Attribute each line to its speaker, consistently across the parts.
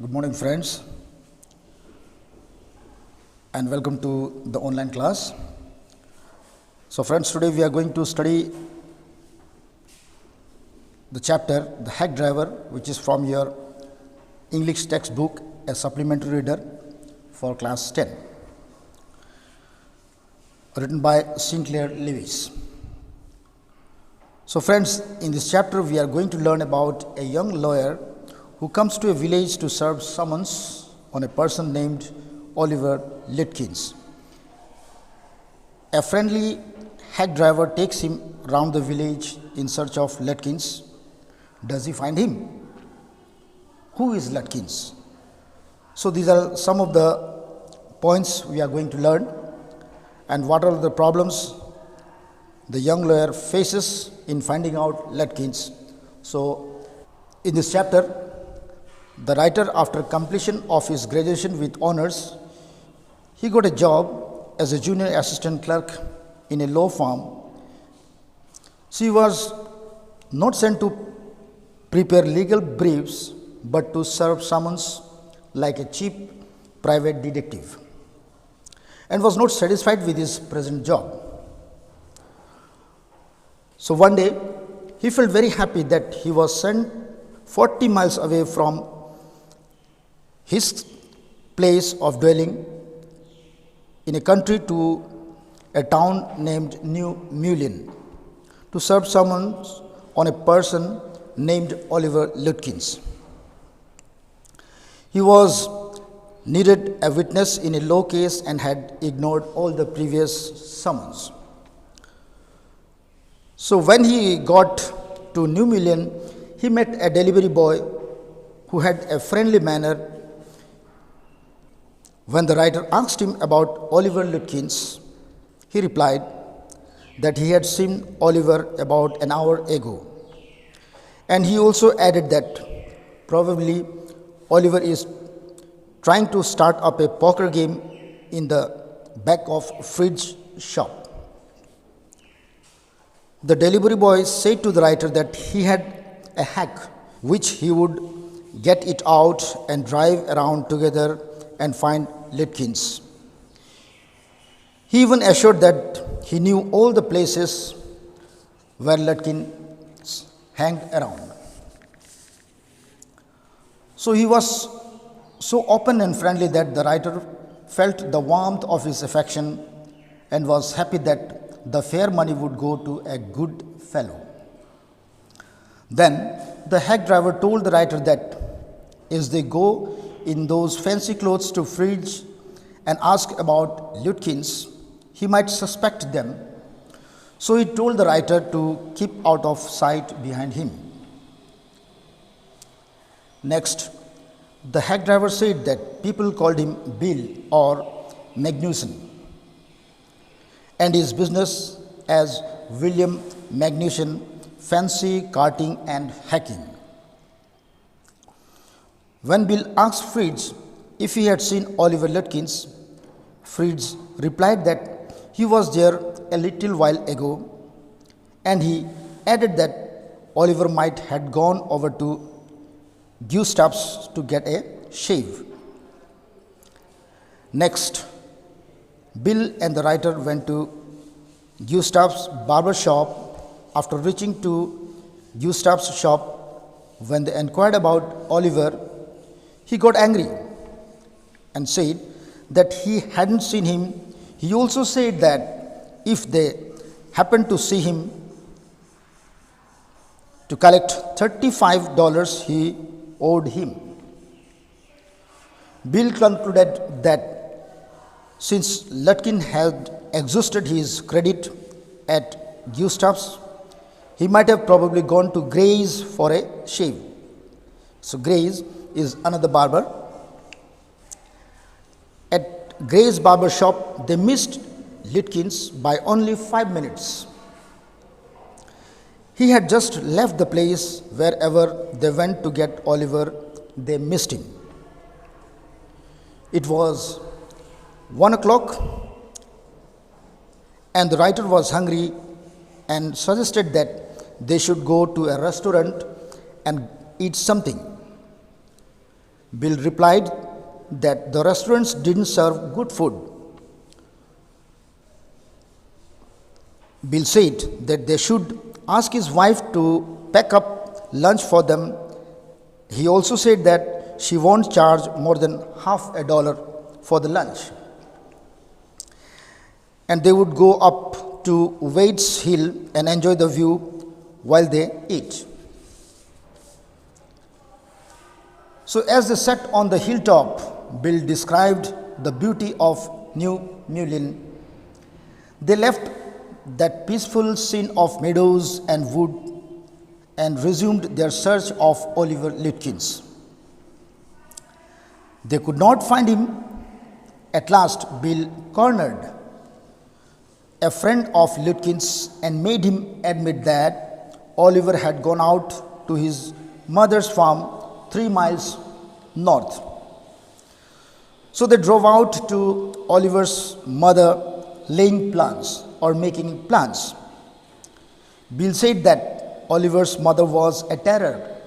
Speaker 1: Good morning, friends, and welcome to the online class. So, friends, today we are going to study the chapter The Hack Driver, which is from your English textbook, a supplementary reader for class 10, written by Sinclair Lewis. So, friends, in this chapter we are going to learn about a young lawyer who comes to a village to serve summons on a person named Oliver Litkins. A friendly hack driver takes him round the village in search of Litkins. Does he find him? Who is Litkins? So these are some of the points we are going to learn, and what are the problems the young lawyer faces in finding out Litkins. So in this chapter, the writer, after completion of his graduation with honors, he got a job as a junior assistant clerk in a law firm. She was not sent to prepare legal briefs, but to serve summons like a cheap private detective, and was not satisfied with his present job. So one day, he felt very happy that he was sent 40 miles away from his place of dwelling in a country to a town named New Mullen to serve summons on a person named Oliver Litkins. He was needed a witness in a law case and had ignored all the previous summons. So when he got to New Mullen, he met a delivery boy who had a friendly manner. When the writer asked him about Oliver Litkins, he replied that he had seen Oliver about an hour ago. And he also added that probably Oliver is trying to start up a poker game in the back of Frid's shop. The delivery boy said to the writer that he had a hack which he would get it out and drive around together and find Litkins. He even assured that he knew all the places where Litkins hung around. So he was so open and friendly that the writer felt the warmth of his affection and was happy that the fair money would go to a good fellow. Then the hack driver told the writer that as they go in those fancy clothes to Fridge and ask about Litkins, he might suspect them. So he told the writer to keep out of sight behind him. Next, the hack driver said that people called him Bill or Magnuson, and his business as William Magnuson, fancy carting and hacking. When Bill asked Fritz if he had seen Oliver Litkins, Fritz replied that he was there a little while ago, and he added that Oliver might have gone over to Gustav's to get a shave. Next, Bill and the writer went to Gustav's barber shop. After reaching to Gustav's shop, when they inquired about Oliver, he got angry and said that he hadn't seen him. He also said that if they happened to see him, to collect $35 he owed him. Bill concluded that since Litkins had exhausted his credit at Gustav's, he might have probably gone to Gray's for a shave. So Gray's is another barber. At Gray's barber shop, they missed Litkins by only 5 minutes. He had just left the place. Wherever they went to get Oliver, they missed him. It was 1 o'clock, and the writer was hungry and suggested that they should go to a restaurant and eat something. Bill replied that the restaurants didn't serve good food. Bill said that they should ask his wife to pack up lunch for them. He also said that she won't charge more than half a dollar for the lunch. And they would go up to Wade's Hill and enjoy the view while they eat. So, as they sat on the hilltop, Bill described the beauty of New Mullen. They left that peaceful scene of meadows and wood and resumed their search of Oliver Lutkins. They could not find him. At last, Bill cornered a friend of Lutkins and made him admit that Oliver had gone out to his mother's farm 3 miles north. So they drove out to Oliver's mother laying plans or making plans. Bill said that Oliver's mother was a terror.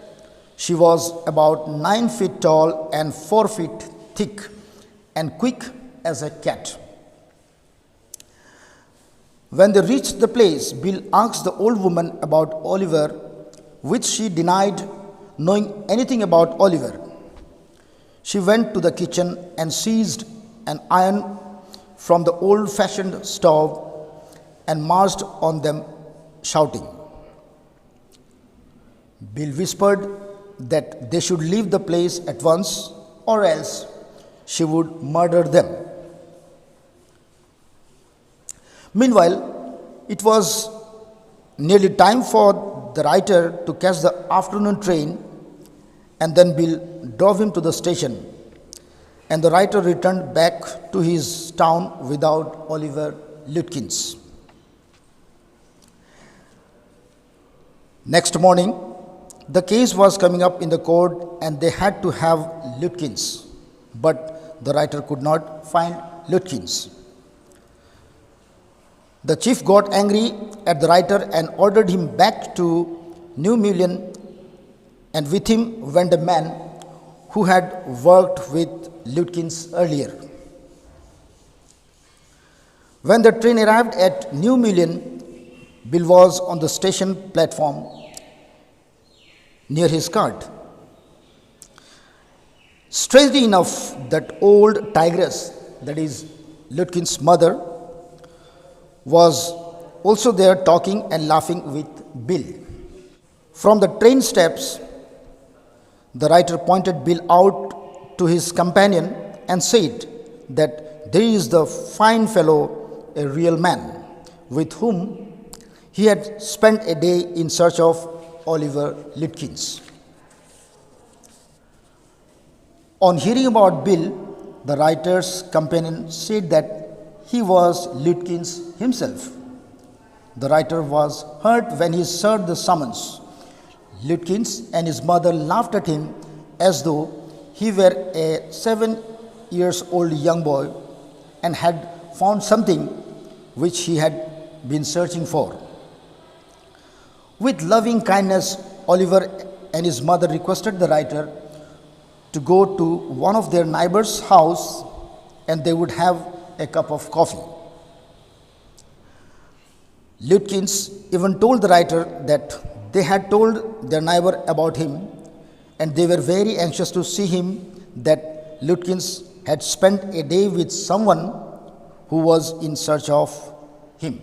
Speaker 1: She was about 9 feet tall and 4 feet thick and quick as a cat. When they reached the place, Bill asked the old woman about Oliver, which she denied knowing anything about Oliver. She went to the kitchen and seized an iron from the old-fashioned stove and marched on them, shouting. Bill whispered that they should leave the place at once, or else she would murder them. Meanwhile, it was nearly time for the writer to catch the afternoon train, and then Bill drove him to the station, and the writer returned back to his town without Oliver Lutkins. Next morning, the case was coming up in the court, and they had to have Lutkins, but the writer could not find Lutkins. The chief got angry at the writer and ordered him back to New Mullen, and with him went a man who had worked with Lutkins earlier. When the train arrived at New Mullen, Bill was on the station platform near his cart. Strangely enough, that old tigress, that is Lutkins' mother, was also there talking and laughing with Bill. From the train steps, the writer pointed Bill out to his companion and said that there is the fine fellow, a real man, with whom he had spent a day in search of Oliver Lutkins. On hearing about Bill, the writer's companion said that he was Lutkins himself. The writer was hurt when he served the summons. Lutkins and his mother laughed at him as though he were a 7-year-old young boy and had found something which he had been searching for. With loving kindness, Oliver and his mother requested the writer to go to one of their neighbors' house, and they would have a cup of coffee. Lutkins even told the writer that they had told their neighbor about him, and they were very anxious to see him, that Lutkins had spent a day with someone who was in search of him.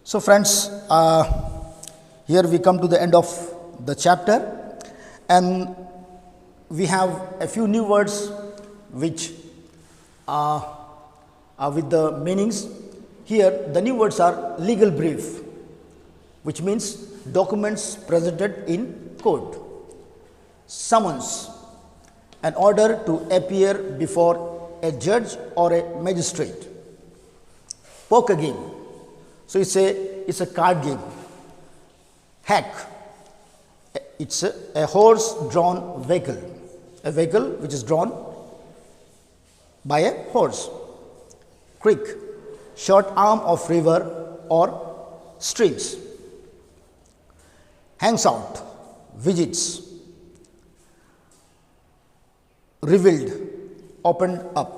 Speaker 1: So friends, here we come to the end of the chapter, and we have a few new words which with the meanings. Here the new words are legal brief, which means documents presented in court; summons, an order to appear before a judge or a magistrate; poker game, so it's a card game; hack, it's a horse drawn vehicle, a vehicle which is drawn by a horse; creek, short arm of river or streams; hangs out, visits; revealed, opened up.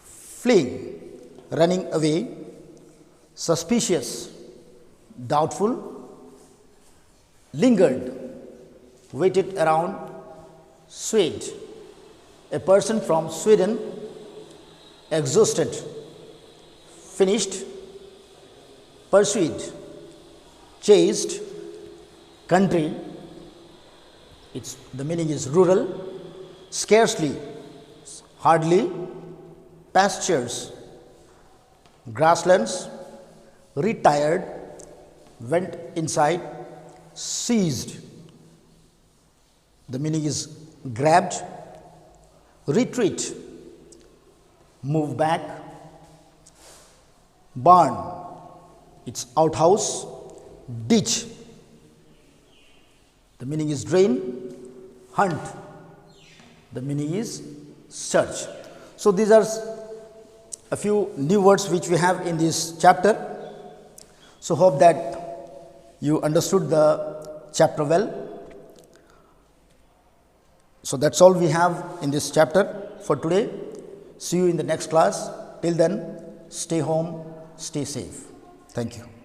Speaker 1: Fleeing, running away, suspicious, doubtful, lingered, waited around, swayed. A person from Sweden, exhausted, finished, pursued, chased, country, the meaning is rural, scarcely, hardly, pastures, grasslands, retired, went inside, seized. The meaning is grabbed, retreat, move back, barn, its outhouse, ditch. The meaning is drain, hunt. The meaning is search. So these are a few new words which we have in this chapter. So hope that you understood the chapter well. So that's all we have in this chapter for today. See you in the next class. Till then, stay home, stay safe. Thank you.